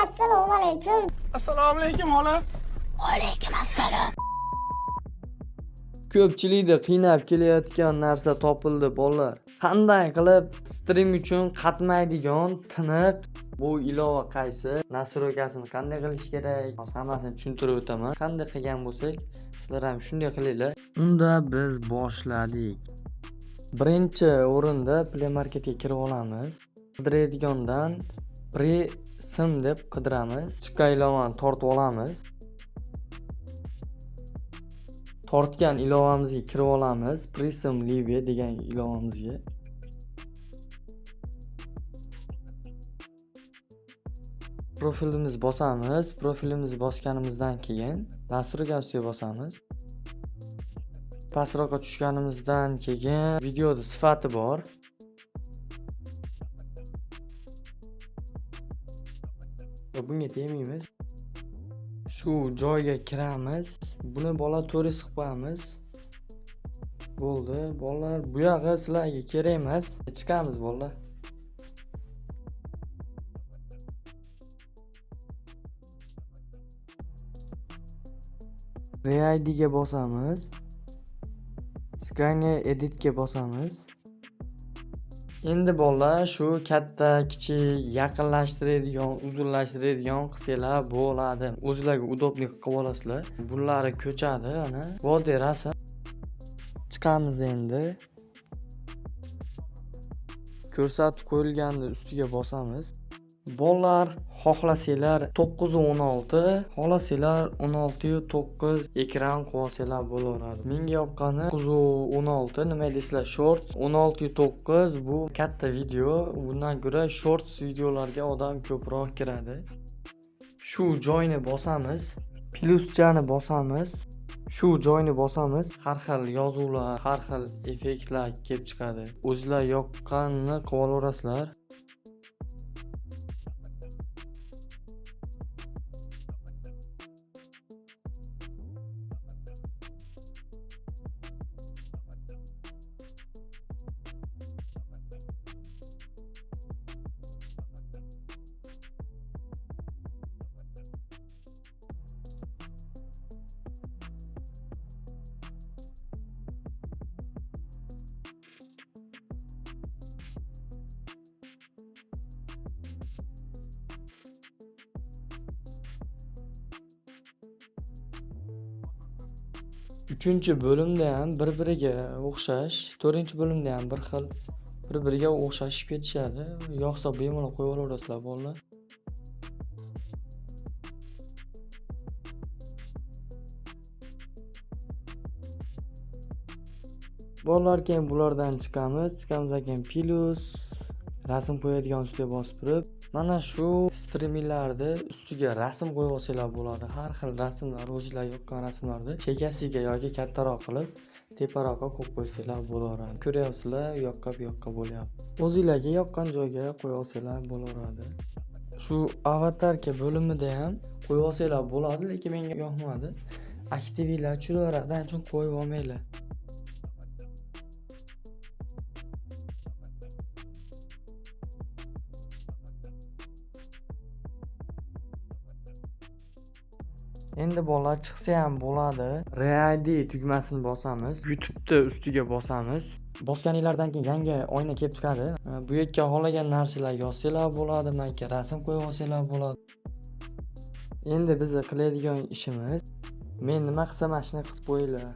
Assalomu alaykum. Assalomu alaykum xola. Alaykum assalom. Ko'pchilikda qiynab kelayotgan narsa topildi bolalar. Qanday qilib stream uchun qatmaydigan tiniq bu ilova qaysi? Nastroykasini qanday qilish kerak? Hammasini tushuntirib o'taman. Qanday qilgan bo'lsak, sizlar ham shunday qilinglar. Unda biz boshladik. Birinchi o'rinda Play Marketga kirib olamiz. Qidiradigandan Pre-sim deb qidiramiz. Chiqqa ilovani tortib olamiz. Tortgan ilovamizga kirib olamiz. Pre-sim Live degan ilovamizga. Profilimizni bosamiz. Profilimizni bosganimizdan keyin nastroyka ustiga bosamiz. Pastroqqa tushganimizdan keyin videoda sifati bor. Bunga tegmaymiz. Shu joyga kiramiz. Buni bola to'g'ri siqib qo'yamiz. Bo'ldi. Bolalar, bu yoqqa sizlarga kerak emas. Chiqamiz bolalar. Re-ID ga bosamiz. Scanner Edit ga bosamiz. Endi bolalar shu katta, kichik, yaqinlashtiradigan, uzunlashtiradigan qilsalar bo'ladi. O'zingizlarga udoblik qilib olasizlar. Bunlari ko'chadi, ana. Vodiy rasm. Chiqamiz endi. Ko'rsatib qo'yilganda ustiga bosamiz. Bolalar, xohlasanglar 916, xohlasanglar 16:9 ekran qo'ysalar bo'laveradi. Menga yoqqani 916, nima deysizlar, shorts 16:9 bu katta video. Bundan ko'ra shorts videolarga odam ko'proq kiradi. Shu joyni bosamiz, plyuschani bosamiz. Shu joyni bosamiz. Har xil yozuvlar, har xil effektlar kelib chiqadi. O'zingizlar yoqqanini qilib olaverasizlar. Uchinchi bo'limda ham bir-biriga o'xshash, to'rtinchi bo'limda ham bir xil bir-biriga o'xshashib ketishadi. Yo'qsa bemalol qo'yib olaverasizlar bolalar. Bolalar, keyin bulardan chiqamiz. Chiqamizdan keyin plus rasm qo'yadigan ustiga bosib turib, mana shu streamlarni ustiga rasm qo'yib olsanglar bo'ladi. Har xil rasmlar, o'zingizlarga yoqqan rasmlarni chekasiga yoki kattaroq qilib, teparoqqa qo'yib qo'ysanglar bo'laveradi. Ko'ryapsizlar, u yoqqa bu yoqqa bo'lyapti. O'zingizlarga yoqqan joyga qo'yib olsanglar bo'laveradi. Shu avatarka bo'limida ham qo'yib olsanglar bo'ladi, lekin menga yoqmadi. Aktivlar chulolardan uchun qo'yib olmanglar. Endi bolalar chiqsa ham bo'ladi. Re-ID tugmasini bosamiz. YouTube'da ustiga bosamiz. Bosganinglardan keyin yangi oyna kelib chiqadi. Bu yerga xohlagan narsalar yozsanglar bo'ladi, yoki rasm qo'yib olsanglar bo'ladi. Endi bizni qiladigan ishimiz, men nima qilsam mana shuni qilib qo'yinglar.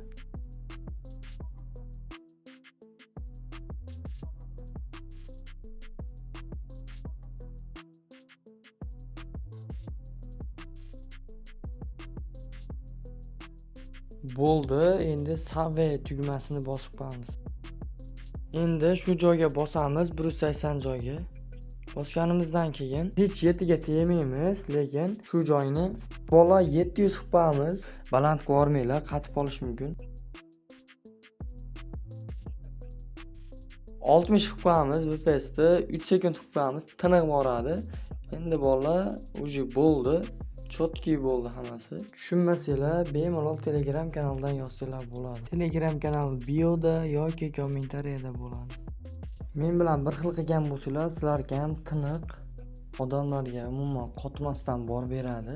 Bo'ldi, endi save tugmasini bosib qo'yamiz. Endi shu joyga bosamiz, 180 joyga. Bosganimizdan keyin hech yetiga tegmaymiz, lekin shu joyni bola 700 qilib qo'yamiz. Baland qilib olmanglar, qatib qolish mumkin. 60 qilib qo'yamiz, VPS'ni 3 sekund qilib qo'yamiz, tiniq boradi. Endi bolalar, uje bo'ldi. Chotki bo'ldi hammasi. Tushunmasanglar, bemalol Telegram kanalidan yozsanglar bo'ladi. Telegram kanal bioda yoki kommentariyada bo'ladi. Men bilan bir xil qilgan bo'lsanglar, sizlarga ham tiniq odamlarga umuman qotmasdan borib beradi.